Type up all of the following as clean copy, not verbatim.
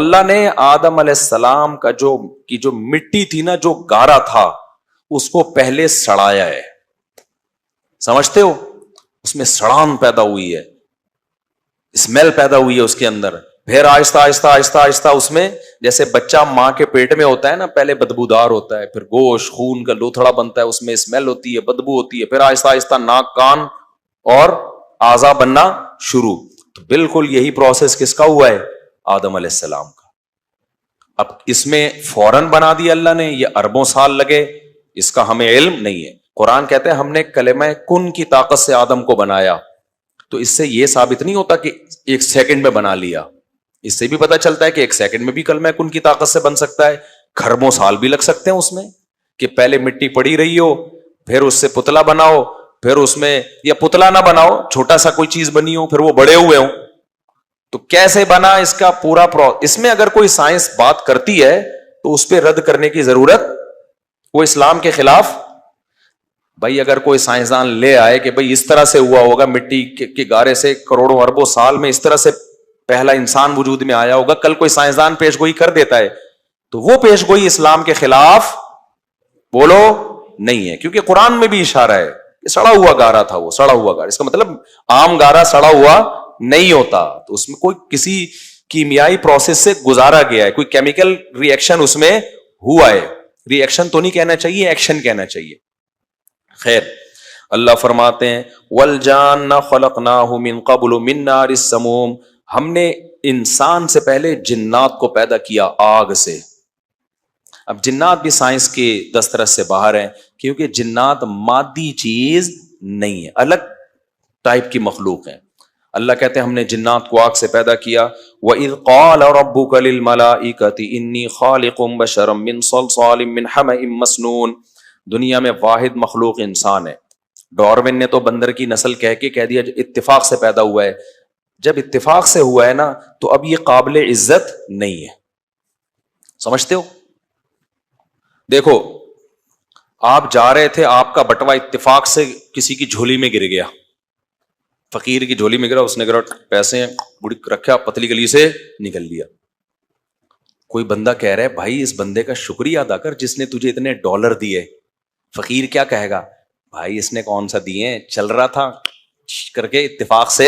اللہ نے آدم علیہ السلام کا جو مٹی تھی نا، جو گارا تھا، اس کو پہلے سڑایا ہے. سمجھتے ہو؟ اس میں سڑان پیدا ہوئی ہے، اسمیل پیدا ہوئی ہے اس کے اندر. پھر آہستہ آہستہ آہستہ آہستہ اس میں، جیسے بچہ ماں کے پیٹ میں ہوتا ہے نا، پہلے بدبودار ہوتا ہے، پھر گوشت خون کا لوتھڑا بنتا ہے، اس میں اسمیل ہوتی ہے، بدبو ہوتی ہے، پھر آہستہ آہستہ ناک کان اور اعضا بننا شروع. تو بالکل یہی پروسیس کس کا ہوا ہے؟ آدم علیہ السلام کا. اب اس میں فوراً بنا دیا اللہ نے، یہ اربوں سال لگے، اس کا ہمیں علم نہیں ہے. قرآن کہتے ہیں ہم نے کلمہ کن کی طاقت سے آدم کو بنایا. تو اس سے یہ ثابت نہیں ہوتا کہ ایک سیکنڈ میں بنا لیا. اس سے بھی پتہ چلتا ہے کہ ایک سیکنڈ میں بھی کلمہ کن کی طاقت سے بن سکتا ہے. خربوں سال بھی لگ سکتے ہیں اس میں، کہ پہلے مٹی پڑی رہی ہو، پھر اس سے پتلا بناؤ، پھر اس میں، یا پتلا نہ بناؤ، چھوٹا سا کوئی چیز بنی ہو، پھر وہ بڑے ہوئے ہوں. تو کیسے بنا اس کا پورا اس میں اگر کوئی سائنس بات کرتی ہے تو اس پہ رد کرنے کی ضرورت، وہ اسلام کے خلاف. بھائی اگر کوئی سائنسدان لے آئے کہ بھئی اس طرح سے ہوا ہوگا، مٹی کے گارے سے کروڑوں اربوں سال میں اس طرح سے پہلا انسان وجود میں آیا ہوگا، کل کوئی سائنسدان پیش گوئی کر دیتا ہے، تو وہ پیش گوئی اسلام کے خلاف بولو نہیں ہے. کیونکہ قرآن میں بھی اشارہ ہے کہ سڑا ہوا گارا تھا، وہ سڑا ہوا گارا. اس کا مطلب عام گارا سڑا ہوا نہیں ہوتا، تو اس میں کوئی کسی کیمیائی پروسیس سے گزارا گیا ہے، کوئی کیمیکل ری ایکشن اس میں ہوا ہے. ری ایکشن تو نہیں کہنا چاہیے، ایکشن کہنا چاہیے. خیر، اللہ فرماتے ہیں والجان خلقناہ من قبل من نار السموم، ہم نے انسان سے پہلے جنات کو پیدا کیا آگ سے. اب جنات بھی سائنس کے دسترس سے باہر ہیں، کیونکہ جنات مادی چیز نہیں ہے، الگ ٹائپ کی مخلوق ہیں. اللہ کہتے ہیں ہم نے جنات کو آگ سے پیدا کیا. وَإِذْ قَالَ رَبُّكَ لِلْمَلَائِكَةِ إِنِّي خَالِقٌ بَشَرًا مِّن صَلْصَالٍ مِّنْ حَمَإٍ مَّسْنُونٍ. دنیا میں واحد مخلوق انسان ہے. ڈارون نے تو بندر کی نسل کہہ دیا اتفاق سے پیدا ہوا ہے. جب اتفاق سے ہوا ہے نا، تو اب یہ قابل عزت نہیں ہے. سمجھتے ہو؟ دیکھو، آپ جا رہے تھے، آپ کا بٹوا اتفاق سے کسی کی جھولی میں گر گیا، فقیر کی جھولی میں گرا، اس نے گرا، پیسے بڑی رکھا، پتلی گلی سے نکل لیا. کوئی بندہ کہہ رہا ہے بھائی اس بندے کا شکریہ ادا کر جس نے تجھے اتنے ڈالر دیے. فقیر کیا کہے گا؟ بھائی اس نے کون سا دیے، چل رہا تھا کر کے اتفاق سے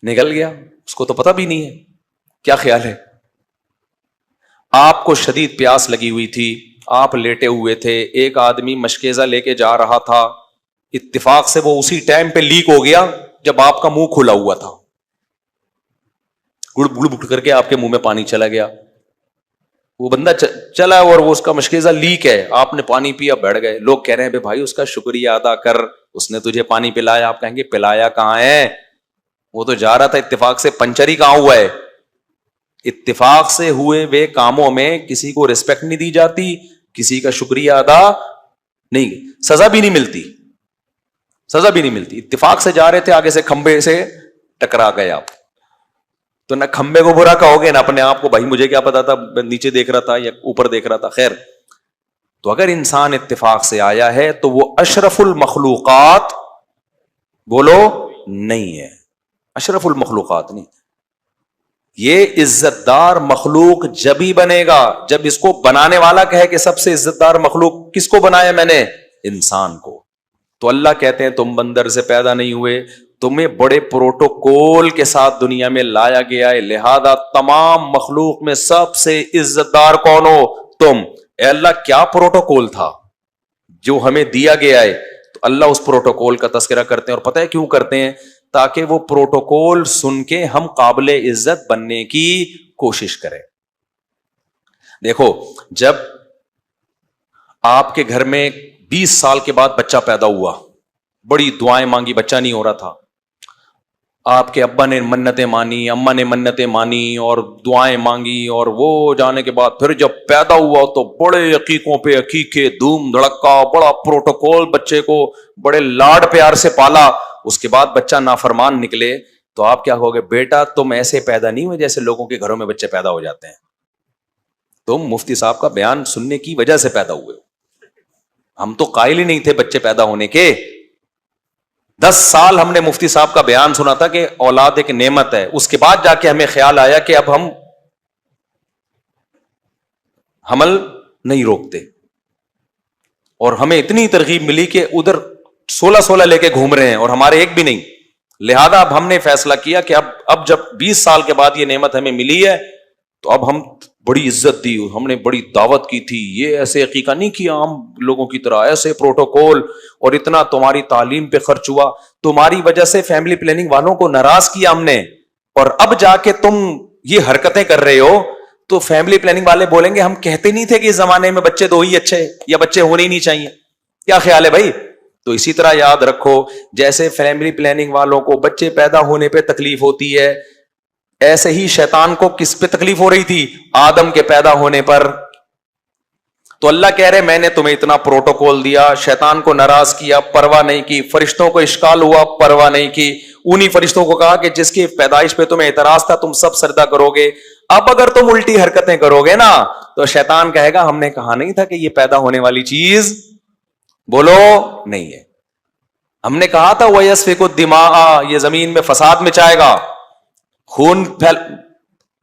نکل گیا، اس کو تو پتہ بھی نہیں ہے. کیا خیال ہے؟ آپ کو شدید پیاس لگی ہوئی تھی، آپ لیٹے ہوئے تھے، ایک آدمی مشکیزہ لے کے جا رہا تھا، اتفاق سے وہ اسی ٹائم پہ لیک ہو گیا جب آپ کا منہ کھلا ہوا تھا. گڑ گڑ گڑ کر کے آپ کے منہ میں پانی چلا گیا. وہ بندہ چلا اور وہ اس کا مشکیزہ لیک ہے، آپ نے پانی پیا، بیٹھ گئے. لوگ کہہ رہے ہیں بھائی اس کا شکریہ ادا کر، اس نے تجھے پانی پلایا. آپ کہیں گے پلایا کہاں ہے، وہ تو جا رہا تھا اتفاق سے، پنچر ہی کہاں ہوا ہے. اتفاق سے ہوئے وہ کاموں میں کسی کو ریسپیکٹ نہیں دی جاتی، کسی کا شکریہ ادا نہیں، سزا بھی نہیں ملتی، سزا بھی نہیں ملتی. اتفاق سے جا رہے تھے، آگے سے کھمبے سے ٹکرا گئے آپ، تو نہ کھمبے کو برا کہو گے نہ اپنے آپ کو، بھائی مجھے کیا پتا تھا، نیچے دیکھ رہا تھا یا اوپر دیکھ رہا تھا. خیر، تو اگر انسان اتفاق سے آیا ہے تو وہ اشرف المخلوقات بولو نہیں ہے، اشرف المخلوقات نہیں. یہ عزت دار مخلوق جب ہی بنے گا جب اس کو بنانے والا کہے کہ سب سے عزت دار مخلوق کس کو بنایا میں نے، انسان کو. تو اللہ کہتے ہیں تم بندر سے پیدا نہیں ہوئے، تمہیں بڑے پروٹوکول کے ساتھ دنیا میں لایا گیا ہے، لہذا تمام مخلوق میں سب سے عزت دار کون ہو؟ تم. اے اللہ کیا پروٹوکول تھا جو ہمیں دیا گیا ہے؟ تو اللہ اس پروٹوکول کا تذکرہ کرتے ہیں، اور پتہ ہے کیوں کرتے ہیں؟ تاکہ وہ پروٹوکول سن کے ہم قابل عزت بننے کی کوشش کریں. دیکھو، جب آپ کے گھر میں 20 سال کے بعد بچہ پیدا ہوا، بڑی دعائیں مانگی، بچہ نہیں ہو رہا تھا، آپ کے ابا نے منتیں مانی، اماں نے منتیں مانی اور دعائیں مانگی، اور وہ جانے کے بعد پھر جب پیدا ہوا تو بڑے عقیقوں پہ عقیقے، دھوم دھڑکا، بڑا پروٹوکول، بچے کو بڑے لاڈ پیار سے پالا. اس کے بعد بچہ نافرمان نکلے تو آپ کیا کہو گے؟ بیٹا تم ایسے پیدا نہیں ہوئے جیسے لوگوں کے گھروں میں بچے پیدا ہو جاتے ہیں، تم مفتی صاحب کا بیان سننے کی وجہ سے پیدا ہوئے. ہم تو قائل ہی نہیں تھے بچے پیدا ہونے کے. 10 سال ہم نے مفتی صاحب کا بیان سنا تھا کہ اولاد ایک نعمت ہے، اس کے بعد جا کے ہمیں خیال آیا کہ اب ہم حمل نہیں روکتے. اور ہمیں اتنی ترغیب ملی کہ ادھر 16 لے کے گھوم رہے ہیں اور ہمارے ایک بھی نہیں. لہذا اب ہم نے فیصلہ کیا کہ اب جب 20 سال کے بعد یہ نعمت ہمیں ملی ہے تو اب ہم بڑی عزت دی, ہم نے بڑی دعوت کی تھی, یہ ایسے عقیقہ نہیں کیا عام لوگوں کی طرح, ایسے پروٹوکول, اور اتنا تمہاری تعلیم پہ خرچ ہوا, تمہاری وجہ سے فیملی پلاننگ والوں کو ناراض کیا ہم نے, اور اب جا کے تم یہ حرکتیں کر رہے ہو تو فیملی پلاننگ والے بولیں گے ہم کہتے نہیں تھے کہ اس زمانے میں بچے 2 ہی اچھے یا بچے ہونے ہی نہیں چاہیے. کیا خیال ہے بھائی؟ تو اسی طرح یاد رکھو, جیسے فیملی پلاننگ والوں کو بچے پیدا ہونے پہ تکلیف ہوتی ہے, ایسے ہی شیطان کو کس پہ تکلیف ہو رہی تھی؟ آدم کے پیدا ہونے پر. تو اللہ کہہ رہے میں نے تمہیں اتنا پروٹوکول دیا, شیطان کو ناراض کیا, پرواہ نہیں کی, فرشتوں کو اشکال ہوا, پرواہ نہیں کی, انہی فرشتوں کو کہا کہ جس کی پیدائش پہ تمہیں اعتراض تھا تم سب سجدہ کرو گے. اب اگر تم الٹی حرکتیں کرو گے نا تو شیطان کہے گا ہم نے کہا نہیں تھا کہ یہ پیدا ہونے والی چیز بولو نہیں ہے, ہم نے کہا تھا وَيَسْفِكُ الدِّمَاءَ, یہ زمین میں فساد مچائے گا, خون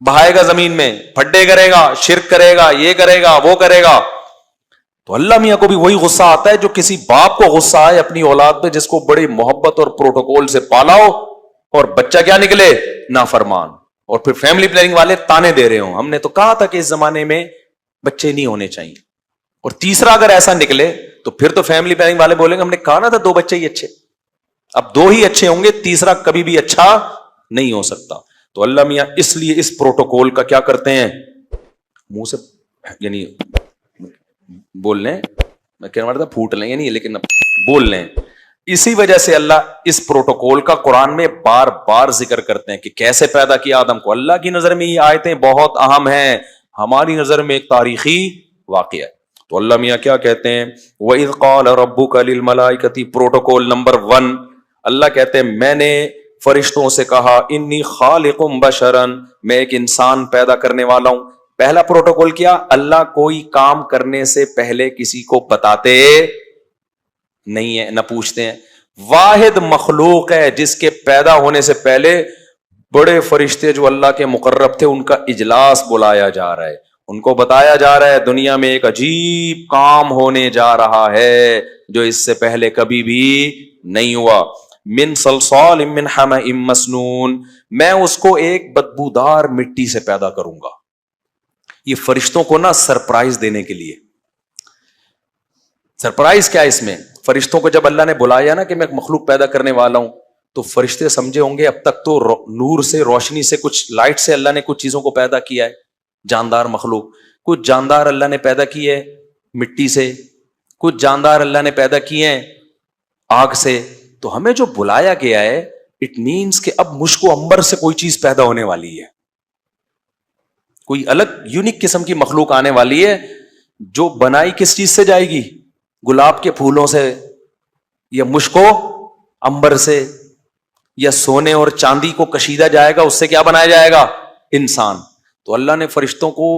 بہائے گا زمین میں, پھڈے کرے گا, شرک کرے گا, یہ کرے گا, وہ کرے گا. تو اللہ میاں کو بھی وہی غصہ آتا ہے جو کسی باپ کو غصہ آئے اپنی اولاد پہ جس کو بڑی محبت اور پروٹوکول سے پالا ہو اور بچہ کیا نکلے؟ نافرمان. اور پھر فیملی پلاننگ والے تانے دے رہے ہوں ہم نے تو کہا تھا کہ اس زمانے میں بچے نہیں ہونے چاہیے. اور تیسرا اگر ایسا نکلے تو پھر تو فیملی پلاننگ والے بولیں گے ہم نے کہا نا تھا 2 بچے ہی اچھے. اب 2 ہی اچھے ہوں گے, تیسرا کبھی بھی اچھا نہیں ہو سکتا. تو اللہ میاں اس لیے اس پروٹوکول کا کیا کرتے ہیں, منہ سے یعنی بول لیں, میں کہنا پڑتا پھوٹ لیں یعنی, لیکن بول لیں. اسی وجہ سے اللہ اس پروٹوکول کا قرآن میں بار بار ذکر کرتے ہیں کہ کیسے پیدا کیا آدم کو. اللہ کی نظر میں یہ آیتیں بہت اہم ہیں, ہماری نظر میں ایک تاریخی واقعہ ہے. تو اللہ میاں کیا کہتے ہیں, وَإِذْ قَالَ رَبُّكَ لِلْمَلَائِكَةِ پروٹوکول نمبر 1, اللہ کہتے ہیں میں نے فرشتوں سے کہا انی خالق بشرن, میں ایک انسان پیدا کرنے والا ہوں. پہلا پروٹوکول کیا؟ اللہ کوئی کام کرنے سے پہلے کسی کو بتاتے نہیں ہے, نہ پوچھتے ہیں. واحد مخلوق ہے جس کے پیدا ہونے سے پہلے بڑے فرشتے جو اللہ کے مقرب تھے ان کا اجلاس بلایا جا رہا ہے, ان کو بتایا جا رہا ہے دنیا میں ایک عجیب کام ہونے جا رہا ہے جو اس سے پہلے کبھی بھی نہیں ہوا. من صلصال من حمأ مسنون, میں اس کو ایک بدبودار مٹی سے پیدا کروں گا. یہ فرشتوں کو نا سرپرائز دینے کے لیے. سرپرائز کیا ہے اس میں؟ فرشتوں کو جب اللہ نے بلایا نا کہ میں ایک مخلوق پیدا کرنے والا ہوں تو فرشتے سمجھے ہوں گے اب تک تو نور سے, روشنی سے, کچھ لائٹ سے اللہ نے کچھ چیزوں کو پیدا کیا ہے, جاندار مخلوق. کچھ جاندار اللہ نے پیدا کیے ہے مٹی سے, کچھ جاندار اللہ نے پیدا کیے ہیں آگ سے. تو ہمیں جو بلایا گیا ہے اٹ مینس کہ اب مشک و عنبر سے کوئی چیز پیدا ہونے والی ہے, کوئی الگ یونیک قسم کی مخلوق آنے والی ہے جو بنائی کس چیز سے جائے گی؟ گلاب کے پھولوں سے, یا مشک و عنبر سے, یا سونے اور چاندی کو کشیدہ جائے گا, اس سے کیا بنایا جائے گا؟ انسان. تو اللہ نے فرشتوں کو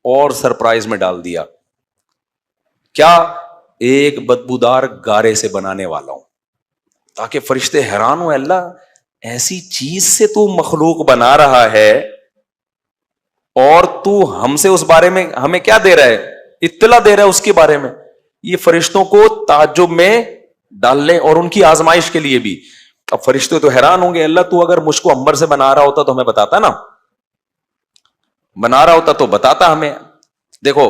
اور سرپرائز میں ڈال دیا. کیا؟ ایک بدبودار گارے سے بنانے والا ہوں, تاکہ فرشتے حیران ہوں اللہ ایسی چیز سے تو مخلوق بنا رہا ہے اور تو ہم سے اس بارے میں ہمیں کیا دے رہا ہے؟ اطلاع دے رہا ہے اس کے بارے میں. یہ فرشتوں کو تعجب میں ڈال لیں اور ان کی آزمائش کے لیے بھی. اب فرشتے تو حیران ہوں گے اللہ تو اگر مجھ کو عنبر سے بنا رہا ہوتا تو ہمیں بتاتا نا, بنا رہا ہوتا تو بتاتا ہمیں. دیکھو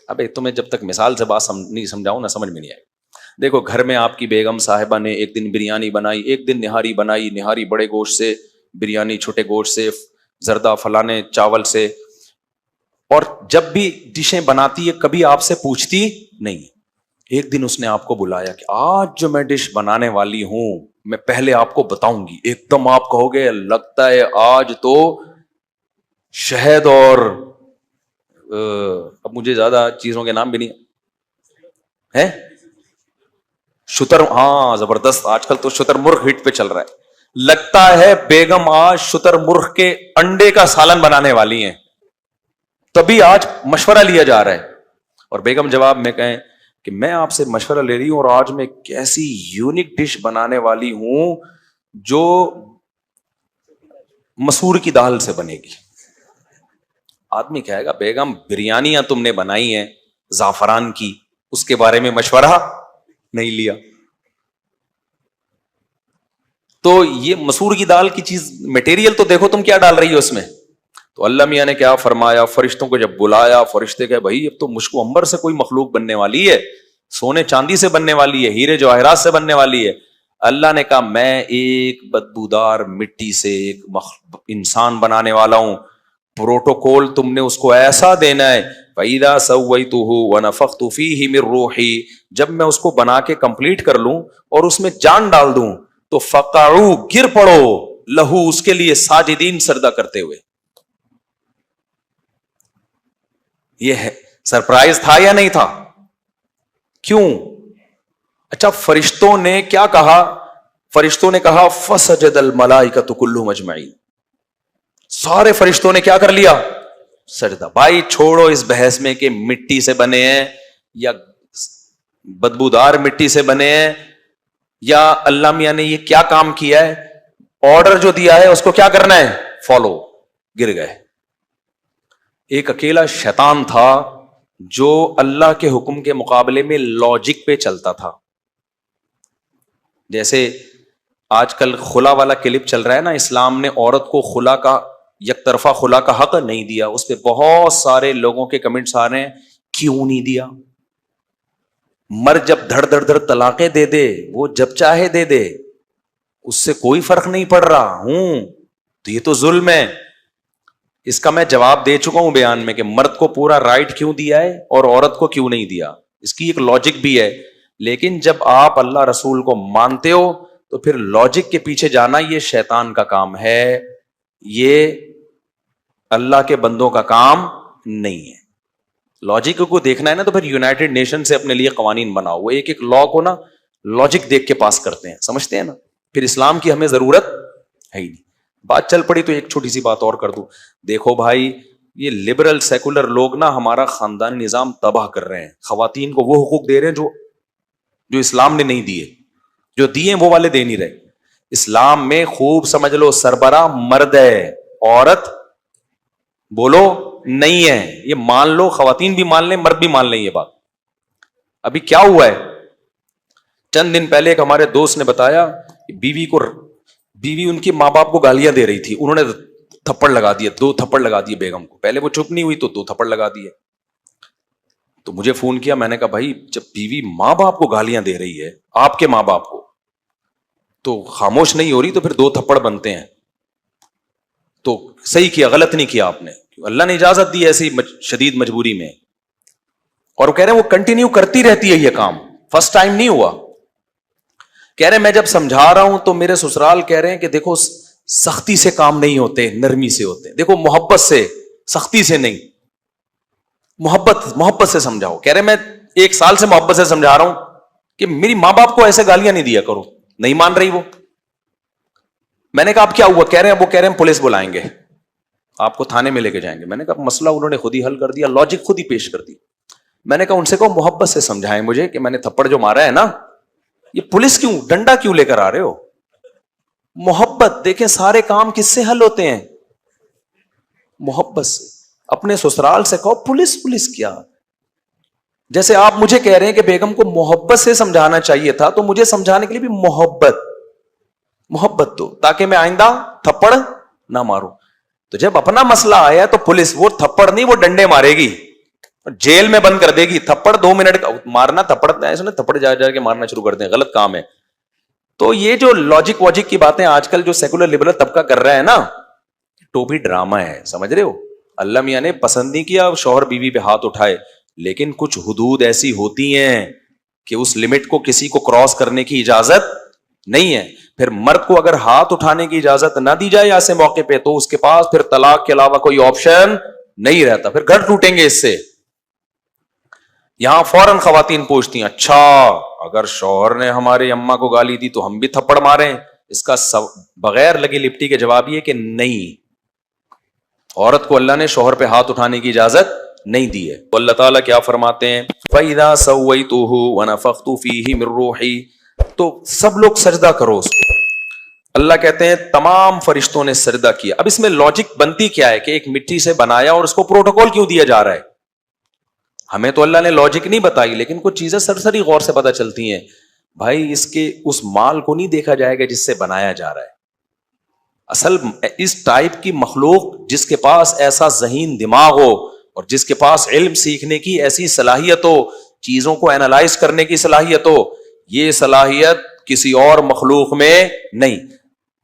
ابے تمہیں جب تک مثال سے بات نہیں سمجھاؤں نا سمجھ میں نہیں آئے. دیکھو گھر میں آپ کی بیگم صاحبہ نے ایک دن بریانی بنائی, ایک دن نہاری بنائی, نہاری بڑے گوشت سے, بریانی چھوٹے گوشت سے, زردہ فلانے چاول سے, اور جب بھی ڈشیں بناتی ہے کبھی آپ سے پوچھتی نہیں. ایک دن اس نے آپ کو بلایا کہ آج جو میں ڈش بنانے والی ہوں میں پہلے آپ کو بتاؤں گی. ایک دم آپ کہو گے لگتا ہے آج تو شہد اور اب مجھے زیادہ چیزوں کے نام بھی نہیں ہے, شتر, ہاں زبردست, آج کل تو شتر مرغ ہٹ پہ چل رہا ہے. لگتا ہے بیگم آج شتر مرغ کے انڈے کا سالن بنانے والی ہیں, تبھی آج مشورہ لیا جا رہا ہے. اور بیگم جواب میں کہیں کہ میں آپ سے مشورہ لے رہی ہوں اور آج میں کیسی یونیک ڈش بنانے والی ہوں جو مسور کی دال سے بنے گی. آدمی کہے گا بیگم بریانیاں تم نے بنائی ہیں زعفران کی, اس کے بارے میں مشورہ نہیں لیا. تو یہ مسور کی دال کی چیز میٹیریل تو دیکھو تم کیا ڈال رہی ہو اس میں. تو اللہ میاں نے کیا فرمایا, فرشتوں کو جب بلایا, فرشتے کہ بھائی اب تو مشک و عنبر سے کوئی مخلوق بننے والی ہے, سونے چاندی سے بننے والی ہے, ہیرے جواہرات سے بننے والی ہے. اللہ نے کہا میں ایک بدبودار مٹی سے ایک انسان بنانے والا ہوں. پروٹوکول تم نے اس کو ایسا دینا ہے, فَإِذَا سَوَّيْتُهُ وَنَفَخْتُ فِيهِ مِن رُوحِي, جب میں اس کو بنا کے کمپلیٹ کر لوں اور اس میں جان ڈال دوں تو فَقَعُوا, گر پڑو, لہو, اس کے لیے, ساجدین, سجدہ کرتے ہوئے. یہ ہے سرپرائز تھا یا نہیں تھا؟ کیوں؟ اچھا فرشتوں نے کیا کہا؟ فرشتوں نے کہا فسجد الملائکۃ کلھم اجمعین, سارے فرشتوں نے کیا کر لیا؟ سجدہ. بھائی چھوڑو اس بحث میں کہ مٹی سے بنے ہیں یا بدبودار مٹی سے بنے ہیں, یا اللہ میاں نے یہ کیا کام کیا ہے, آرڈر جو دیا ہے اس کو کیا کرنا ہے, فالو. گر گئے. ایک اکیلا شیطان تھا جو اللہ کے حکم کے مقابلے میں لاجک پہ چلتا تھا. جیسے آج کل خلا والا کلپ چل رہا ہے نا, اسلام نے عورت کو خلا کا, یک طرفہ خلا کا حق نہیں دیا. اس پہ بہت سارے لوگوں کے کمنٹس آ رہے ہیں کیوں نہیں دیا؟ مرد جب دھڑ دھڑ دھڑ طلاقیں دے دے, وہ جب چاہے دے دے, اس سے کوئی فرق نہیں پڑ رہا ہوں, تو یہ تو ظلم ہے. اس کا میں جواب دے چکا ہوں بیان میں کہ مرد کو پورا رائٹ کیوں دیا ہے اور عورت کو کیوں نہیں دیا. اس کی ایک لاجک بھی ہے, لیکن جب آپ اللہ رسول کو مانتے ہو تو پھر لاجک کے پیچھے جانا یہ شیطان کا کام ہے, یہ اللہ کے بندوں کا کام نہیں ہے. لاجک کو دیکھنا ہے نا تو پھر یونائٹڈ نیشن سے اپنے لیے قوانین بناؤ, وہ ایک ایک لا کو نا لاجک دیکھ کے پاس کرتے ہیں, سمجھتے ہیں نا. پھر اسلام کی ہمیں ضرورت ہے ہی نہیں. بات چل پڑی تو ایک چھوٹی سی بات اور کر دوں. دیکھو بھائی, یہ لبرل سیکولر لوگ نا ہمارا خاندانی نظام تباہ کر رہے ہیں. خواتین کو وہ حقوق دے رہے ہیں جو اسلام نے نہیں دیے, جو دیے وہ والے دے نہیں رہے. اسلام میں خوب سمجھ لو سربراہ مرد ہے, عورت بولو نہیں ہے. یہ مان لو, خواتین بھی مان لیں, مرد بھی مان لیں یہ بات. ابھی کیا ہوا ہے, چند دن پہلے ایک ہمارے دوست نے بتایا بیوی ان کے ماں باپ کو گالیاں دے رہی تھی, انہوں نے تھپڑ لگا دیا, 2 تھپڑ لگا دیے بیگم کو. پہلے وہ چپ نہیں ہوئی تو 2 تھپڑ لگا دیے. تو مجھے فون کیا, میں نے کہا بھائی جب بیوی ماں باپ کو گالیاں دے رہی ہے, آپ کے ماں باپ کو, تو خاموش نہیں ہو رہی تو پھر 2 تھپڑ بنتے ہیں. تو صحیح کیا, غلط نہیں کیا آپ نے, اللہ نے اجازت دی ایسی شدید مجبوری میں. اور وہ کہہ رہے ہیں وہ کنٹینیو کرتی رہتی ہے یہ کام, فرسٹ ٹائم نہیں ہوا. کہہ رہے ہیں میں جب سمجھا رہا ہوں تو میرے سسرال کہہ رہے ہیں کہ دیکھو سختی سے کام نہیں ہوتے, نرمی سے ہوتے. دیکھو محبت سے, سختی سے نہیں, محبت سے سمجھاؤ. کہہ رہے میں 1 سال سے محبت سے سمجھا رہا ہوں کہ میری ماں باپ کو ایسے گالیاں نہیں دیا کرو. نہیں مان رہی وہ. میں نے کہا اب کیا ہوا؟ کہہ رہے ہیں پولیس بلائیں گے, آپ کو تھانے میں لے کے جائیں گے. میں نے کہا مسئلہ انہوں نے خود ہی حل کر دیا, لاجک خود ہی پیش کر دی. میں نے کہا ان سے کہو محبت سے سمجھائیں مجھے کہ میں نے تھپڑ جو مارا ہے نا, یہ پولیس کیوں, ڈنڈا کیوں لے کر آ رہے ہو؟ محبت. دیکھیں سارے کام کس سے حل ہوتے ہیں؟ محبت سے. اپنے سسرال سے کہو پولیس کیا. جیسے آپ مجھے کہہ رہے ہیں کہ بیگم کو محبت سے سمجھانا چاہیے تھا, تو مجھے سمجھانے کے لیے بھی محبت دو تاکہ میں آئندہ تھپڑ نہ ماروں. تو جب اپنا مسئلہ آیا تو پولیس وہ تھپڑ نہیں, وہ ڈنڈے مارے گی, جیل میں بند کر دے گی. تھپڑ 2 منٹ مارنا, تھپڑ جا کے مارنا شروع کر دیں, غلط کام ہے. تو یہ جو لاجک واجک کی باتیں آج کل جو سیکولر لبرل طبقہ کر رہا ہے نا, ٹوپی ڈرامہ ہے, سمجھ رہے ہو. اللہ میاں نے پسند نہیں کیا شوہر بیوی پہ ہاتھ اٹھائے, لیکن کچھ حدود ایسی ہوتی ہیں کہ اس لمٹ کو کسی کو کراس کرنے کی اجازت نہیں ہے. پھر مرد کو اگر ہاتھ اٹھانے کی اجازت نہ دی جائے ایسے موقع پہ, تو اس کے پاس پھر طلاق کے علاوہ کوئی آپشن نہیں رہتا, پھر گھر ٹوٹیں گے اس سے. یہاں فوراً خواتین پوچھتی ہیں اچھا اگر شوہر نے ہمارے اماں کو گالی دی تو ہم بھی تھپڑ ماریں؟ اس کا بغیر لگی لپٹی کے جواب یہ کہ نہیں, عورت کو اللہ نے شوہر پہ ہاتھ اٹھانے کی اجازت نہیں دی ہے. تو اللہ تعالیٰ کیا فرماتے ہیں, فَإِذَا سَوَّيْتُهُ وَنَفَخْتُ فِيهِ مِن رُوحِي, تو سب لوگ سجدہ کرو اس کو. اللہ کہتے ہیں تمام فرشتوں نے سجدہ کیا. اب اس میں لاجک بنتی کیا ہے کہ ایک مٹی سے بنایا اور اس کو پروٹوکول کیوں دیا جا رہا ہے؟ ہمیں تو اللہ نے لاجک نہیں بتائی، لیکن کچھ چیزیں سرسری غور سے پتہ چلتی ہیں. بھائی اس کے اس مال کو نہیں دیکھا جائے گا جس سے بنایا جا رہا ہے. اصل اس ٹائپ کی مخلوق جس کے پاس ایسا ذہین دماغ ہو اور جس کے پاس علم سیکھنے کی ایسی صلاحیت ہو، چیزوں کو اینالائز کرنے کی صلاحیت ہو، یہ صلاحیت کسی اور مخلوق میں نہیں.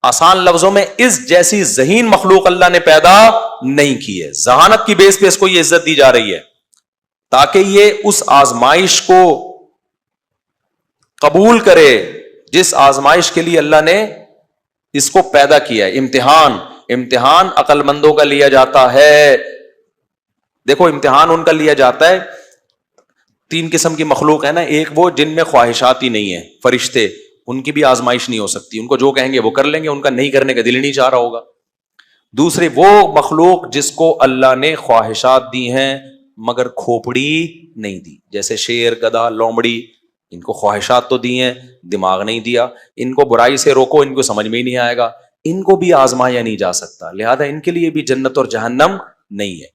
آسان لفظوں میں اس جیسی ذہین مخلوق اللہ نے پیدا نہیں کی ہے. ذہانت کی بیس پہ اس کو یہ عزت دی جا رہی ہے تاکہ یہ اس آزمائش کو قبول کرے جس آزمائش کے لیے اللہ نے اس کو پیدا کیا ہے. امتحان عقل مندوں کا لیا جاتا ہے. دیکھو امتحان ان کا لیا جاتا ہے. 3 قسم کی مخلوق ہے نا. ایک وہ جن میں خواہشات ہی نہیں ہے، فرشتے، ان کی بھی آزمائش نہیں ہو سکتی. ان کو جو کہیں گے وہ کر لیں گے، ان کا نہیں کرنے کا دل نہیں چاہ رہا ہوگا. دوسرے وہ مخلوق جس کو اللہ نے خواہشات دی ہیں مگر کھوپڑی نہیں دی، جیسے شیر، گدھا، لومڑی. ان کو خواہشات تو دی ہیں، دماغ نہیں دیا. ان کو برائی سے روکو، ان کو سمجھ میں ہی نہیں آئے گا. ان کو بھی آزمایا نہیں جا سکتا، لہذا ان کے لیے بھی جنت اور جہنم نہیں ہے.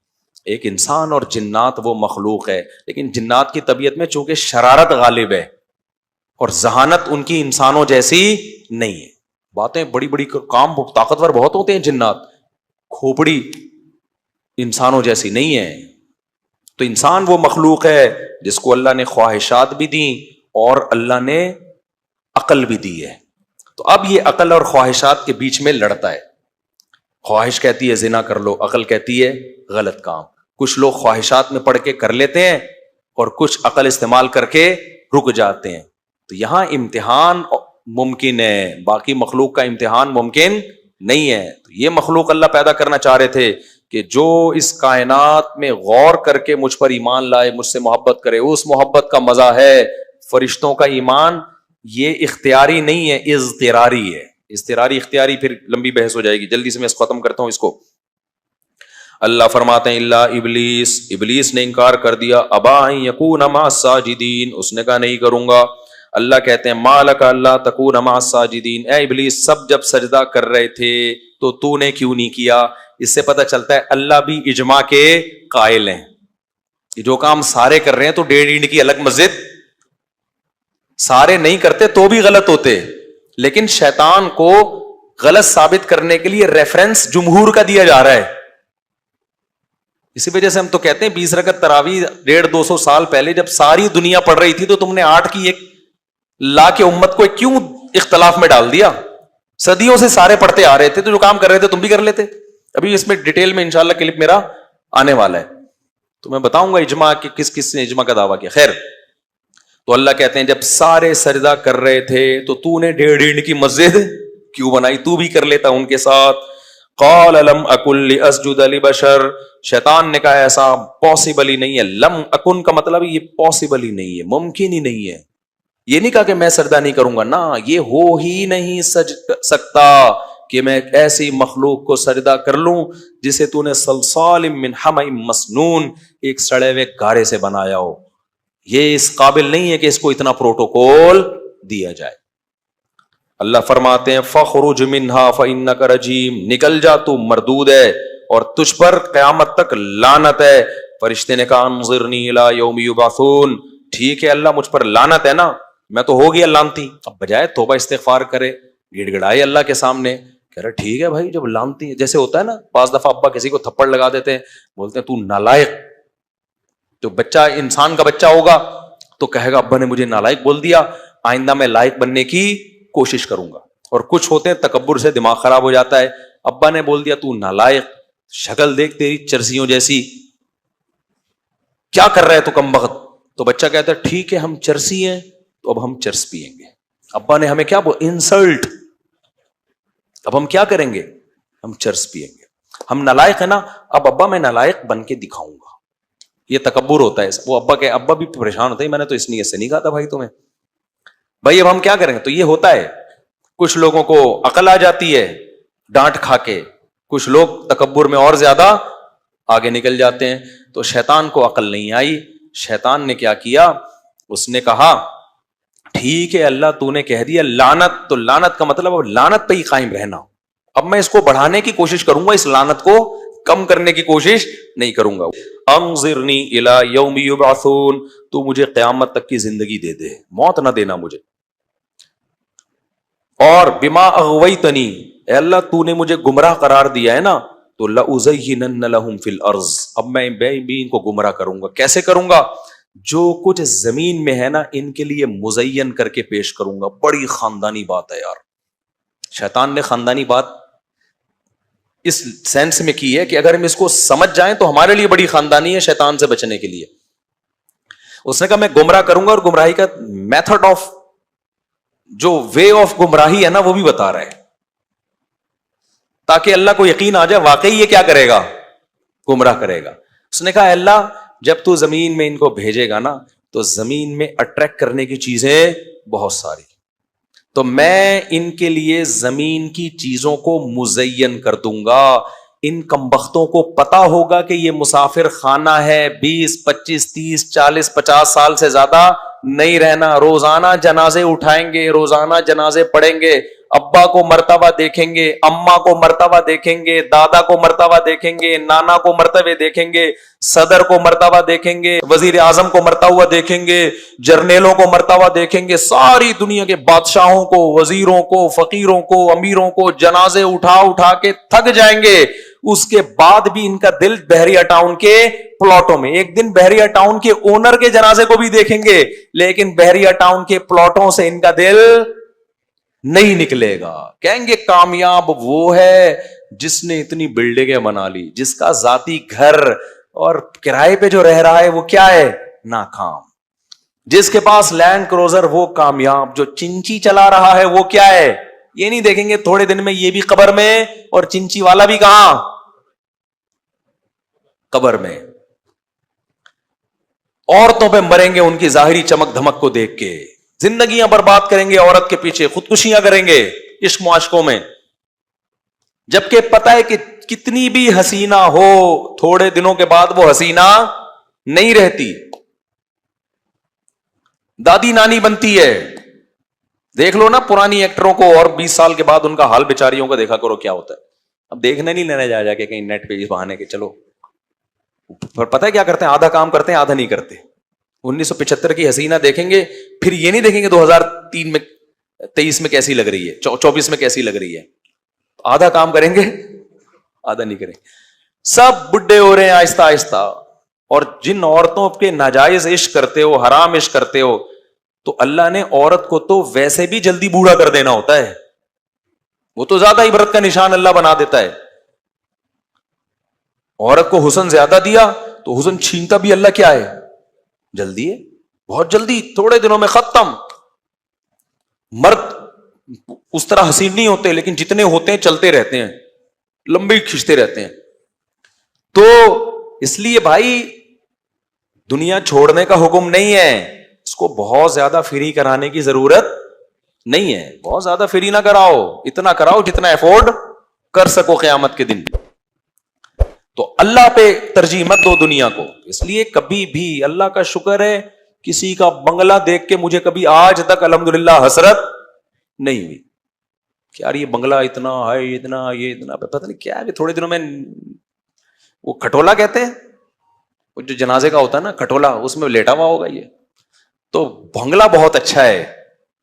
ایک انسان اور جنات وہ مخلوق ہے، لیکن جنات کی طبیعت میں چونکہ شرارت غالب ہے اور ذہانت ان کی انسانوں جیسی نہیں ہے. باتیں بڑی بڑی، کام طاقتور بہت ہوتے ہیں جنات، کھوپڑی انسانوں جیسی نہیں ہے. تو انسان وہ مخلوق ہے جس کو اللہ نے خواہشات بھی دیں اور اللہ نے عقل بھی دی ہے. تو اب یہ عقل اور خواہشات کے بیچ میں لڑتا ہے. خواہش کہتی ہے زنا کر لو، عقل کہتی ہے غلط کام. کچھ لوگ خواہشات میں پڑھ کے کر لیتے ہیں اور کچھ عقل استعمال کر کے رک جاتے ہیں. تو یہاں امتحان ممکن ہے، باقی مخلوق کا امتحان ممکن نہیں ہے. تو یہ مخلوق اللہ پیدا کرنا چاہ رہے تھے کہ جو اس کائنات میں غور کر کے مجھ پر ایمان لائے، مجھ سے محبت کرے، اس محبت کا مزہ ہے. فرشتوں کا ایمان یہ اختیاری نہیں ہے، اضطراری ہے. اضطراری اختیاری پھر لمبی بحث ہو جائے گی، جلدی سے میں ختم کرتا ہوں اس کو. اللہ فرماتے ہیں اللہ ابلیس نے انکار کر دیا. ابا ان یکون مع الساجدین، اس نے کہا نہیں کروں گا. اللہ کہتے ہیں ما لک الا تکون مع الساجدین، اے ابلیس سب جب سجدہ کر رہے تھے تو نے کیوں نہیں کیا؟ اس سے پتہ چلتا ہے اللہ بھی اجماع کے قائل ہیں. جو کام سارے کر رہے ہیں تو 1.5 اینٹ کی الگ مسجد، سارے نہیں کرتے تو بھی غلط ہوتے، لیکن شیطان کو غلط ثابت کرنے کے لیے ریفرنس جمہور کا دیا جا رہا ہے. اسی وجہ سے ہم تو کہتے ہیں 20 رکعت تراویح 150-200 سال پہلے جب ساری دنیا پڑھ رہی تھی تو تم نے 8 کی ایک لا کے امت کو کیوں اختلاف میں ڈال دیا؟ صدیوں سے سارے پڑھتے آ رہے تھے، تو جو کام کر رہے تھے تم بھی کر لیتے. ابھی اس میں ڈیٹیل میں انشاءاللہ کلپ میرا آنے والا ہے تو میں بتاؤں گا اجماع کہ کس کس نے اجماع کا دعویٰ کیا. خیر، تو اللہ کہتے ہیں جب سارے سجدہ کر رہے تھے تو نے 1.5 اینٹ کی مسجد کیوں بنائی؟ تو بھی کر لیتا ان کے ساتھ. قال لم اکن لاسجد لبشر، شیطان نے کہا ایسا پاسبل ہی نہیں ہے. لم اکن کا مطلب یہ پاسبل ہی نہیں ہے، ممکن ہی نہیں ہے. یہ نہیں کہا کہ میں سجدہ نہیں کروں گا، نہ، یہ ہو ہی نہیں سکتا کہ میں ایک ایسی مخلوق کو سجدہ کر لوں جسے تو نے صلصال من حمأ مسنون، ایک سڑے ہوئے گارے سے بنایا ہو. یہ اس قابل نہیں ہے کہ اس کو اتنا پروٹوکول دیا جائے. اللہ فرماتے ہیں فخرج منها فإنك رجیم، نکل جا تو مردود ہے اور تجھ پر قیامت تک لعنت ہے. فرشتے نے کہا انظرنی الی یوم یبعثون، ٹھیک ہے اللہ مجھ پر لعنت ہے نا، میں تو ہو گیا لعنتی. اب بجائے توبہ استغفار کرے، گڑ گڑائے اللہ کے سامنے، کہہ رہا ٹھیک ہے بھائی جب لعنتی، جیسے ہوتا ہے نا بعض دفعہ ابا کسی کو تھپڑ لگا دیتے ہیں، بولتے ہیں تو نالائق. تو بچہ انسان کا بچہ ہوگا تو کہے گا ابا نے مجھے نالائق بول دیا، آئندہ میں لائق بننے کی کوشش کروں گا. اور کچھ ہوتے ہیں تکبر سے دماغ خراب ہو جاتا ہے، ابا نے بول دیا تو نالائق، شکل دیکھ تیری چرسیوں جیسی، کیا کر رہا ہے تو کم بخت. تو بچہ کہتا ہے ٹھیک ہے ہم چرسی ہیں تو اب ہم چرس پیئیں گے. ابا نے ہمیں کیا انسلٹ، اب ہم کیا کریں گے؟ ہم چرس پیئیں گے. ہم نالائق ہیں نا، اب ابا میں نالائق بن کے دکھاؤں گا. یہ تکبر ہوتا ہے. وہ ابا بھی پریشان ہوتا ہے، میں نے تو اس نیت سے نہیں کہا تھا بھائی تمہیں. بھائی اب ہم کیا کریں گے؟ تو یہ ہوتا ہے، کچھ لوگوں کو عقل آ جاتی ہے ڈانٹ کھا کے، کچھ لوگ تکبر میں اور زیادہ آگے نکل جاتے ہیں. تو شیطان کو عقل نہیں آئی. شیطان نے کیا کیا؟ اس نے کہا ٹھیک ہے اللہ تو نے کہہ دیا لعنت، تو لعنت کا مطلب اب لعنت پہ ہی قائم رہنا. اب میں اس کو بڑھانے کی کوشش کروں گا، اس لعنت کو کم کرنے کی کوشش نہیں کروں گا. انظرنی الی یوم یبعثون، تو مجھے قیامت تک کی زندگی دے دے، موت نہ دینا مجھے. اور بما اغویتنی، اے اللہ تو نے مجھے گمراہ قرار دیا ہے نا، تو لأزینن لہم فی الارض، اب میں بھی ان کو گمراہ کروں گا. کیسے کروں گا؟ جو کچھ زمین میں ہے نا ان کے لیے مزین کر کے پیش کروں گا. بڑی خاندانی بات ہے یار. شیطان نے خاندانی بات اس سینس میں کی ہے کہ اگر ہم اس کو سمجھ جائیں تو ہمارے لیے بڑی خاندانی ہے شیطان سے بچنے کے لیے. اس نے کہا میں گمراہ کروں گا، اور گمراہی کا میتھڈ آف، جو وے آف گمراہی ہے نا وہ بھی بتا رہا ہے، تاکہ اللہ کو یقین آ جائے واقعی یہ کیا کرے گا، گمراہ کرے گا. اس نے کہا اللہ جب تو زمین میں ان کو بھیجے گا نا تو زمین میں اٹریکٹ کرنے کی چیزیں بہت ساری، تو میں ان کے لیے زمین کی چیزوں کو مزین کر دوں گا. ان کمبختوں کو پتا ہوگا کہ یہ مسافر خانہ ہے، 20 25 30 40 50 سال سے زیادہ نہیں رہنا. روزانہ جنازے اٹھائیں گے، روزانہ جنازے پڑھیں گے، ابا کو مرتبہ دیکھیں گے، اماں کو مرتبہ دیکھیں گے، دادا کو مرتبہ دیکھیں گے، نانا کو مرتبہ دیکھیں گے، صدر کو مرتبہ دیکھیں گے، وزیر اعظم کو مرتبہ دیکھیں گے، جرنیلوں کو مرتبہ دیکھیں گے، ساری دنیا کے بادشاہوں کو، وزیروں کو، فقیروں کو، امیروں کو جنازے اٹھا اٹھا کے تھک جائیں گے. اس کے بعد بھی ان کا دل بحریہ ٹاؤن کے پلاٹوں میں، ایک دن بحریہ ٹاؤن کے اونر کے جنازے کو بھی دیکھیں گے، لیکن بحریہ ٹاؤن کے پلاٹوں سے ان کا دل نہیں نکلے گا. کہیں گے کامیاب وہ ہے جس نے اتنی بلڈنگیں بنا لی، جس کا ذاتی گھر اور کرائے پہ جو رہ رہا ہے وہ کیا ہے، ناکام. جس کے پاس لینڈ کروزر وہ کامیاب، جو چنچی چلا رہا ہے وہ کیا ہے. یہ نہیں دیکھیں گے تھوڑے دن میں یہ بھی قبر میں اور چنچی والا بھی کہاں، قبر میں. عورتوں پہ مریں گے ان کی ظاہری چمک دھمک کو دیکھ کے، زندگیاں برباد کریں گے عورت کے پیچھے، خودکشیاں کریں گے عشق معاشقوں میں، جبکہ پتہ ہے کہ کتنی بھی حسینہ ہو تھوڑے دنوں کے بعد وہ حسینہ نہیں رہتی، دادی نانی بنتی ہے. دیکھ لو نا پرانی ایکٹروں کو، اور 20 سال کے بعد ان کا حال بیچاریوں کا دیکھا کرو کیا ہوتا ہے. اب دیکھنے نہیں لینے جا کے کہیں نیٹ پہ اس بہانے کے چلو، پر پتہ ہے کیا کرتے ہیں، آدھا کام کرتے ہیں آدھا نہیں کرتے. 1975 کی حسینہ دیکھیں گے، پھر یہ نہیں دیکھیں گے 2003 میں 23 میں کیسی لگ رہی ہے، 24 میں کیسی لگ رہی ہے. آدھا کام کریں گے آدھا نہیں کریں گے. سب بڈھے ہو رہے ہیں آہستہ آہستہ. اور جن عورتوں کے ناجائز عشق کرتے ہو، حرام عشق کرتے ہو، تو اللہ نے عورت کو تو ویسے بھی جلدی بوڑھا کر دینا ہوتا ہے، وہ تو زیادہ عبرت کا نشان اللہ بنا دیتا ہے. عورت کو حسن زیادہ دیا تو حسن چھینتا بھی اللہ کیا ہے، جلدی ہے، بہت جلدی، تھوڑے دنوں میں ختم. مرد اس طرح حسین نہیں ہوتے، لیکن جتنے ہوتے ہیں چلتے رہتے ہیں، لمبے کھینچتے رہتے ہیں. تو اس لیے بھائی دنیا چھوڑنے کا حکم نہیں ہے، اس کو بہت زیادہ فری کرانے کی ضرورت نہیں ہے. بہت زیادہ فری نہ کراؤ، اتنا کراؤ جتنا افورڈ کر سکو قیامت کے دن. تو اللہ پہ ترجیح مت دو دنیا کو. اس لیے کبھی بھی اللہ کا شکر ہے کسی کا بنگلہ دیکھ کے مجھے کبھی آج تک الحمدللہ حسرت نہیں ہوئی کہ یار یہ بنگلہ اتنا ہے، اتنا یہ اتنا، پتہ نہیں کیا ہے. تھوڑے دنوں میں وہ کھٹولا کہتے ہیں، وہ جو جنازے کا ہوتا ہے نا کھٹولا، اس میں لیٹا ہوا ہوگا یہ. تو بنگلہ بہت اچھا ہے،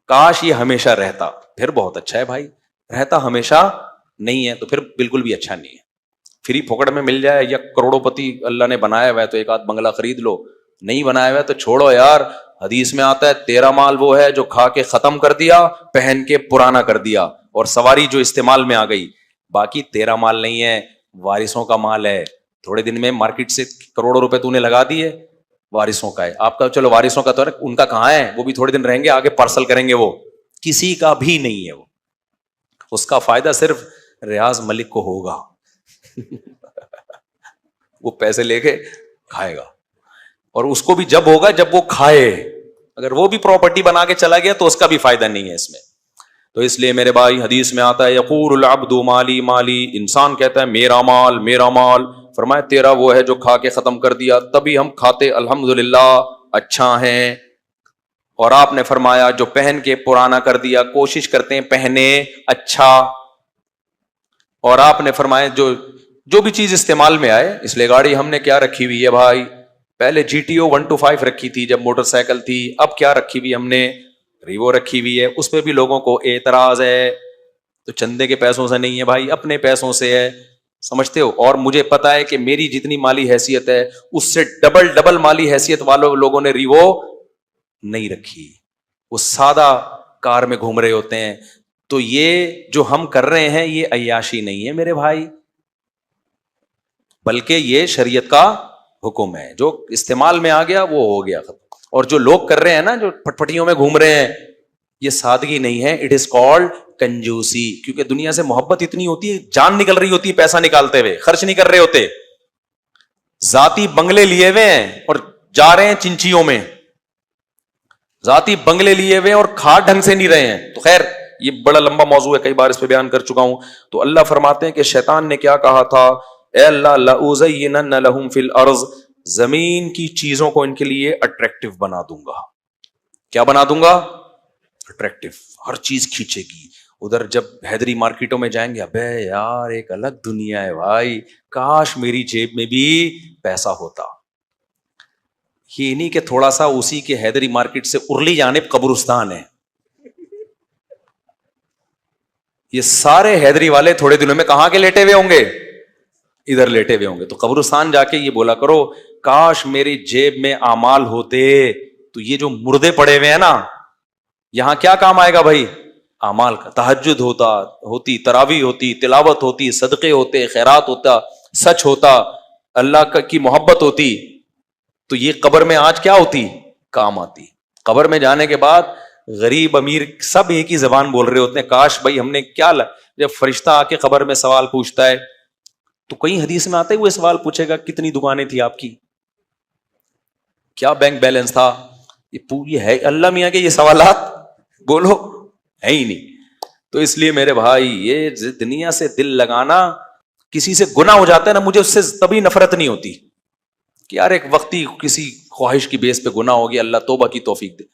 کاش یہ ہمیشہ رہتا، پھر بہت اچھا ہے بھائی. رہتا ہمیشہ نہیں ہے تو پھر بالکل بھی اچھا نہیں ہے. فری پھوکڑ میں مل جائے، یا کروڑوں پتی اللہ نے بنایا ہوا ہے تو ایک آدھ بنگلہ خرید لو، نہیں بنایا ہوا ہے تو چھوڑو یار. حدیث میں آتا ہے 13 مال وہ ہے جو کھا کے ختم کر دیا، پہن کے پرانا کر دیا، اور سواری جو استعمال میں آ گئی. باقی 13 مال نہیں ہے، وارثوں کا مال ہے. تھوڑے دن میں مارکیٹ سے کروڑوں روپے تو نے لگا دیے، وارثوں کا ہے. آپ کا چلو وارثوں کا تو ہے، ان کا کہاں ہے، وہ بھی تھوڑے دن رہیں گے، آگے پارسل کریں گے. وہ کسی کا بھی نہیں ہے، وہ اس کا فائدہ صرف ریاض ملک کو ہوگا. وہ پیسے لے کے کھائے گا، اور اس کو بھی جب ہوگا جب وہ کھائے. اگر وہ بھی پراپرٹی بنا کے چلا گیا تو اس کا بھی فائدہ نہیں ہے اس میں. تو اس لیے میرے بھائی حدیث میں آتا ہے یقول العبد مالی مالی، انسان کہتا ہے میرا مال میرا مال. فرمایا تیرا وہ ہے جو کھا کے ختم کر دیا. تبھی ہم کھاتے الحمدللہ اچھا ہیں، اور آپ نے فرمایا جو پہن کے پرانا کر دیا کوشش کرتے ہیں پہنے اچھا. اور آپ نے فرمایا جو بھی چیز استعمال میں آئے, اس لیے گاڑی ہم نے کیا رکھی ہوئی ہے بھائی, پہلے جی ٹی او 125 رکھی تھی جب موٹر سائیکل تھی, اب کیا رکھی ہوئی ہم نے, ریوو رکھی ہوئی ہے. اس پہ بھی لوگوں کو اعتراض ہے, تو چندے کے پیسوں سے نہیں ہے بھائی, اپنے پیسوں سے ہے, سمجھتے ہو. اور مجھے پتا ہے کہ میری جتنی مالی حیثیت ہے اس سے ڈبل مالی حیثیت والوں لوگوں نے ریوو نہیں رکھی, وہ سادہ کار میں گھوم رہے ہوتے ہیں. تو یہ جو ہم کر رہے ہیں یہ عیاشی نہیں ہے میرے بھائی, بلکہ یہ شریعت کا حکم ہے. جو استعمال میں آ گیا وہ ہو گیا ختم. اور جو لوگ کر رہے ہیں نا, جو پٹپٹیوں میں گھوم رہے ہیں, یہ سادگی نہیں ہے, اٹ از کالڈ کنجوسی. کیونکہ دنیا سے محبت اتنی ہوتی ہے, جان نکل رہی ہوتی ہے پیسہ نکالتے ہوئے, خرچ نہیں کر رہے ہوتے, ذاتی بنگلے لیے ہوئے ہیں اور جا رہے ہیں چنچیوں میں, ذاتی بنگلے لیے ہوئے اور کھا ڈھنگ سے نہیں رہے ہیں. تو خیر یہ بڑا لمبا موضوع ہے, کئی بار اس پہ بیان کر چکا ہوں. تو اللہ فرماتے ہیں کہ شیطان نے کیا کہا تھا, اے اللہ لأزینن لہم فی الارض, زمین کی چیزوں کو ان کے لیے اٹریکٹیو بنا دوں گا. کیا بنا دوں گا؟ اٹریکٹیو, ہر چیز کھینچے گی. ادھر جب حیدری مارکیٹوں میں جائیں گے, ابے یار ایک الگ دنیا ہے بھائی, کاش میری جیب میں بھی پیسہ ہوتا. یہ نہیں کہ تھوڑا سا اسی کے حیدری مارکیٹ سے ارلی جانب قبرستان ہے, یہ سارے حیدری والے تھوڑے دنوں میں کہاں کے لیٹے ہوئے ہوں گے, ادھر لیٹے ہوئے ہوں گے. تو قبرستان جا کے یہ بولا کرو, کاش میری جیب میں اعمال ہوتے. تو یہ جو مردے پڑے ہوئے ہیں نا, یہاں کیا کام آئے گا بھائی؟ اعمال کا. تہجد ہوتی, تراویح ہوتی, تلاوت ہوتی, صدقے ہوتے, خیرات ہوتا, سچ ہوتا, اللہ کی محبت ہوتی. تو یہ قبر میں آج کیا ہوتی؟ کام آتی. قبر میں جانے کے بعد غریب امیر سب ایک ہی زبان بول رہے ہوتے ہیں, کاش بھائی ہم نے کیا جب فرشتہ آ کے قبر میں سوال پوچھتا ہے, تو کئی حدیث میں آتے ہوئے سوال پوچھے گا, کتنی دکانیں تھی آپ کی, کیا بینک بیلنس تھا. یہ ہے اللہ میاں کے یہ سوالات بولو ہے ہی نہیں. تو اس لیے میرے بھائی یہ دنیا سے دل لگانا, کسی سے گناہ ہو جاتا ہے نا, مجھے اس سے تبھی نفرت نہیں ہوتی کہ یار ایک وقتی کسی خواہش کی بیس پہ گناہ ہو گیا, اللہ توبہ کی توفیق دے.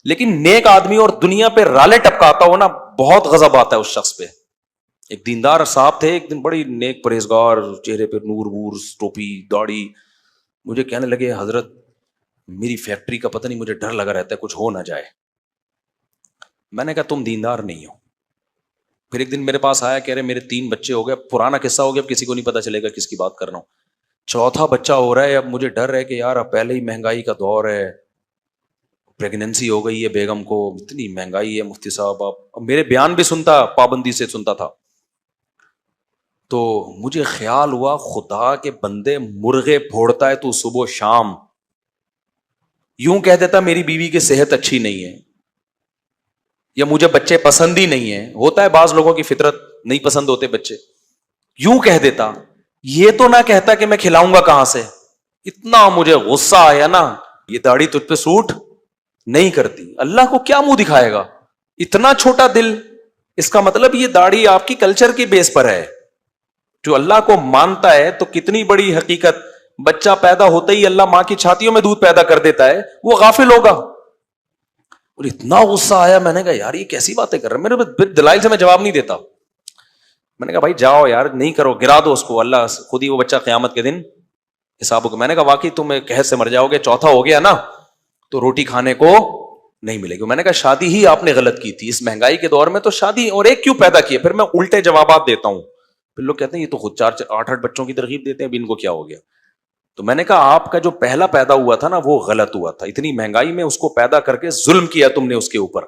لیکن نیک آدمی اور دنیا پہ رالے ٹپکاتا ہو نا, بہت غضب آتا ہے اس شخص پہ. ایک دیندار صاحب تھے, ایک دن بڑی نیک پرہیزگار, چہرے پہ نور وور, ٹوپی داڑھی, مجھے کہنے لگے حضرت میری فیکٹری کا پتہ نہیں مجھے ڈر لگا رہتا ہے کچھ ہو نہ جائے. میں نے کہا تم دیندار نہیں ہو. پھر ایک دن میرے پاس آیا, کہہ رہے میرے 3 بچے ہو گئے, پرانا قصہ ہو گیا, اب کسی کو نہیں پتا چلے گا کس کی بات کر رہا ہوں. 4تھا بچہ ہو رہا ہے, اب مجھے ڈر ہے کہ یار اب پہلے ہی مہنگائی کا دور ہے, پریگننسی ہو گئی ہے بیگم کو, اتنی مہنگائی ہے مفتی صاحب. اب میرے بیان بھی سنتا, پابندی سے سنتا تھا. تو مجھے خیال ہوا خدا کے بندے مرغے پھوڑتا ہے تو صبح و شام, یوں کہہ دیتا میری بیوی کی صحت اچھی نہیں ہے یا مجھے بچے پسند ہی نہیں ہے. ہوتا ہے بعض لوگوں کی فطرت نہیں پسند ہوتے بچے, یوں کہہ دیتا. یہ تو نہ کہتا کہ میں کھلاؤں گا کہاں سے. اتنا مجھے غصہ آیا نا, یہ داڑھی تجھ پہ سوٹ نہیں کرتی, اللہ کو کیا منہ دکھائے گا, اتنا چھوٹا دل. اس کا مطلب یہ داڑھی آپ کی کلچر کی بیس پر ہے. جو اللہ کو مانتا ہے تو کتنی بڑی حقیقت, بچہ پیدا ہوتا ہی اللہ ماں کی چھاتیوں میں دودھ پیدا کر دیتا ہے, وہ غافل ہوگا. اور اتنا غصہ آیا, میں نے کہا یار یہ کیسی باتیں کر رہے ہیں, میرے دلائل سے میں جواب نہیں دیتا. میں نے کہا بھائی جاؤ یار, نہیں کرو, گرا دو اس کو, اللہ خود ہی وہ بچہ قیامت کے دن حساب کو. میں نے کہا واقعی تم قحط سے مر جاؤ گے, 4تھا ہو گیا نا تو روٹی کھانے کو نہیں ملے گی. میں نے کہا شادی ہی آپ نے غلط کی تھی, اس مہنگائی کے دور میں تو شادی اور ایک کیوں پیدا کیا. پھر میں الٹے جوابات دیتا ہوں, پھر لوگ کہتے ہیں یہ تو خود 8 بچوں کی ترغیب دیتے ہیں, اب ان کو کیا ہو گیا. تو میں نے کہا آپ کا جو پہلا پیدا ہوا تھا نا وہ غلط ہوا تھا, اتنی مہنگائی میں اس کو پیدا کر کے ظلم کیا تم نے اس کے اوپر.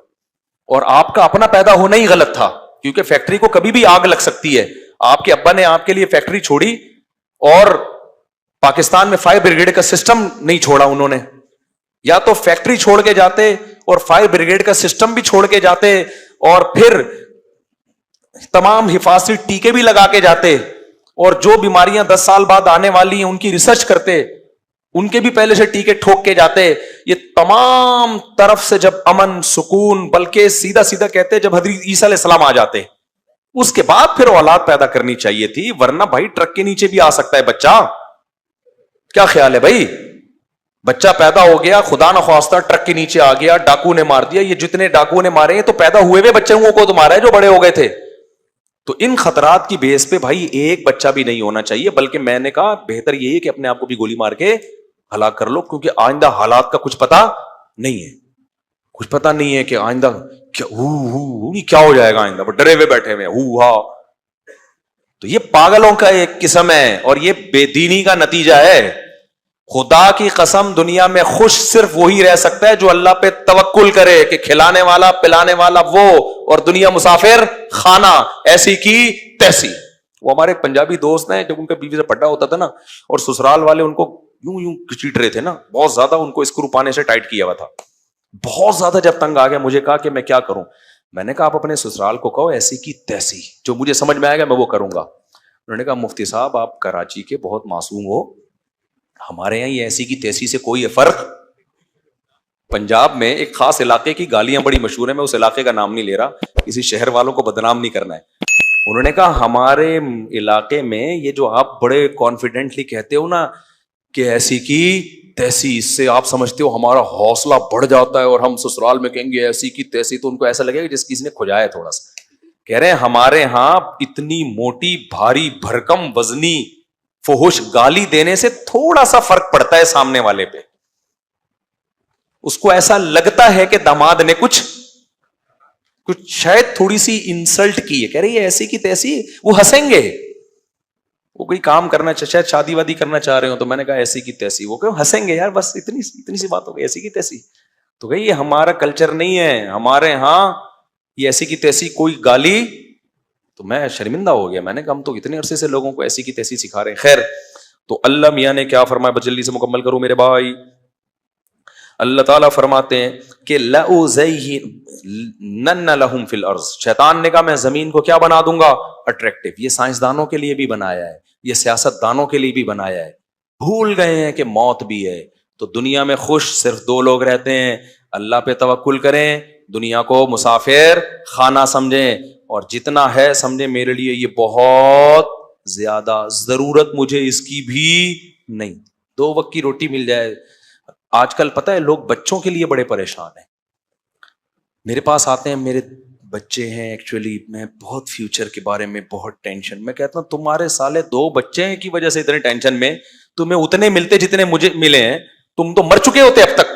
اور آپ کا اپنا پیدا ہونا ہی غلط تھا, کیونکہ فیکٹری کو کبھی بھی آگ لگ سکتی ہے. آپ کے ابا نے آپ کے لیے فیکٹری چھوڑی, اور پاکستان میں فائر بریگیڈ کا سسٹم نہیں چھوڑا انہوں نے. یا تو فیکٹری چھوڑ کے جاتے اور فائر بریگیڈ کا سسٹم بھی چھوڑ کے جاتے, اور پھر تمام حفاظتی ٹیکے بھی لگا کے جاتے, اور جو بیماریاں 10 سال بعد آنے والی ہیں ان کی ریسرچ کرتے, ان کے بھی پہلے سے ٹیکے ٹھوک کے جاتے. یہ تمام طرف سے جب امن سکون, بلکہ سیدھا سیدھا کہتے جب حضرت عیسیٰ علیہ السلام آ جاتے, اس کے بعد پھر اولاد پیدا کرنی چاہیے تھی, ورنہ بھائی ٹرک کے نیچے بھی آ سکتا ہے بچہ. کیا خیال ہے بھائی؟ بچہ پیدا ہو گیا, خدا نخواستہ ٹرک کے نیچے آ گیا, ڈاکو نے مار دیا. یہ جتنے ڈاکو نے مارے ہیں تو پیدا ہوئے ہوئے بچوں کو تو مارا ہے جو بڑے ہو گئے تھے. تو ان خطرات کی بیس پہ بھائی ایک بچہ بھی نہیں ہونا چاہیے, بلکہ میں نے کہا بہتر یہی ہے کہ اپنے آپ کو بھی گولی مار کے ہلاک کر لو, کیونکہ آئندہ حالات کا کچھ پتا نہیں ہے. کچھ پتا نہیں ہے کہ آئندہ کیا ہو جائے گا, آئندہ ڈرے ہوئے بیٹھے ہوئے ہا. تو یہ پاگلوں کا ایک قسم ہے اور یہ بے دینی کا نتیجہ ہے. خدا کی قسم دنیا میں خوش صرف وہی رہ سکتا ہے جو اللہ پہ توکل کرے کہ کھلانے والا پلانے والا وہ, اور دنیا مسافر خانہ ایسی کی تیسی. وہ ہمارے پنجابی دوست ہیں, جب ان کا بیوی سے پٹا ہوتا تھا نا اور سسرال والے ان کو یوں یوں کچیٹ رہے تھے نا, بہت زیادہ ان کو اسکرو پانے سے ٹائٹ کیا ہوا تھا, بہت زیادہ. جب تنگ آ گیا مجھے کہا کہ میں کیا کروں, میں نے کہا آپ اپنے سسرال کو کہو ایسی کی تیسی, جو مجھے سمجھ میں آئے گا میں وہ کروں گا. انہوں نے کہا مفتی صاحب آپ کراچی کے بہت معصوم ہو, ہمارے یہاں یہ ایسی کی تیسی سے کوئی فرق. پنجاب میں ایک خاص علاقے کی گالیاں بڑی مشہور ہیں, میں اس علاقے کا نام نہیں لے رہا, کسی شہر والوں کو بدنام نہیں کرنا ہے. انہوں نے کہا ہمارے علاقے میں یہ جو آپ بڑے کانفیڈنٹلی کہتے ہو نا کہ ایسی کی تیسی, اس سے آپ سمجھتے ہو ہمارا حوصلہ بڑھ جاتا ہے, اور ہم سسرال میں کہیں گے ایسی کی تیسی تو ان کو ایسا لگے گا جس کسی نے کھجایا ہے تھوڑا سا. کہہ رہے ہیں ہمارے ہاں اتنی موٹی بھاری بھرکم وزنی فحش گالی دینے سے تھوڑا سا فرق پڑتا ہے سامنے والے پہ, اس کو ایسا لگتا ہے کہ داماد نے کچھ شاید تھوڑی سی انسلٹ کی ہے. کہہ رہے یہ ایسی کی تیسی, وہ ہنسیں گے, وہ کوئی کام کرنا شاید شادی وادی کرنا چاہ رہے ہو, تو میں نے کہا ایسی کی تیسی, وہ کہ ہنسیں گے یار بس اتنی سی بات ہو گئی ایسی کی تیسی. تو کہ یہ ہمارا کلچر نہیں ہے, ہمارے ہاں یہ ایسی کی تیسی کوئی گالی. تو میں شرمندہ ہو گیا, میں نے کہا ہم تو اتنے عرصے سے لوگوں کو ایسی کی تیسی سکھا رہے ہیں. خیر, تو اللہ میاں نے کیا فرمایا, بس جلدی سے مکمل کروں میرے بھائی. اللہ تعالیٰ فرماتے ہیں کہ لَأُزَيِّنَنَّ لَهُمْ فِي الْأَرْضِ, شیطان نے کہا میں زمین کو کیا بنا دوں گا, اٹریکٹیو. یہ سائنسدانوں کے لیے بھی بنایا ہے, یہ سیاست دانوں کے لیے بھی بنایا ہے. بھول گئے ہیں کہ موت بھی ہے. تو دنیا میں خوش صرف دو لوگ رہتے ہیں, اللہ پہ توکل کریں, دنیا کو مسافر خانہ سمجھیں, اور جتنا ہے سمجھیں میرے لیے یہ بہت زیادہ, ضرورت مجھے اس کی بھی نہیں, 2 وقت کی روٹی مل جائے. آج کل پتہ ہے لوگ بچوں کے لیے بڑے پریشان ہیں, میرے پاس آتے ہیں, میرے بچے ہیں ایکچولی, میں بہت فیوچر کے بارے میں بہت ٹینشن. میں کہتا ہوں تمہارے سالے 2 بچے ہیں کی وجہ سے اتنے ٹینشن میں, تمہیں اتنے ملتے جتنے مجھے ملے ہیں, تم تو مر چکے ہوتے اب تک.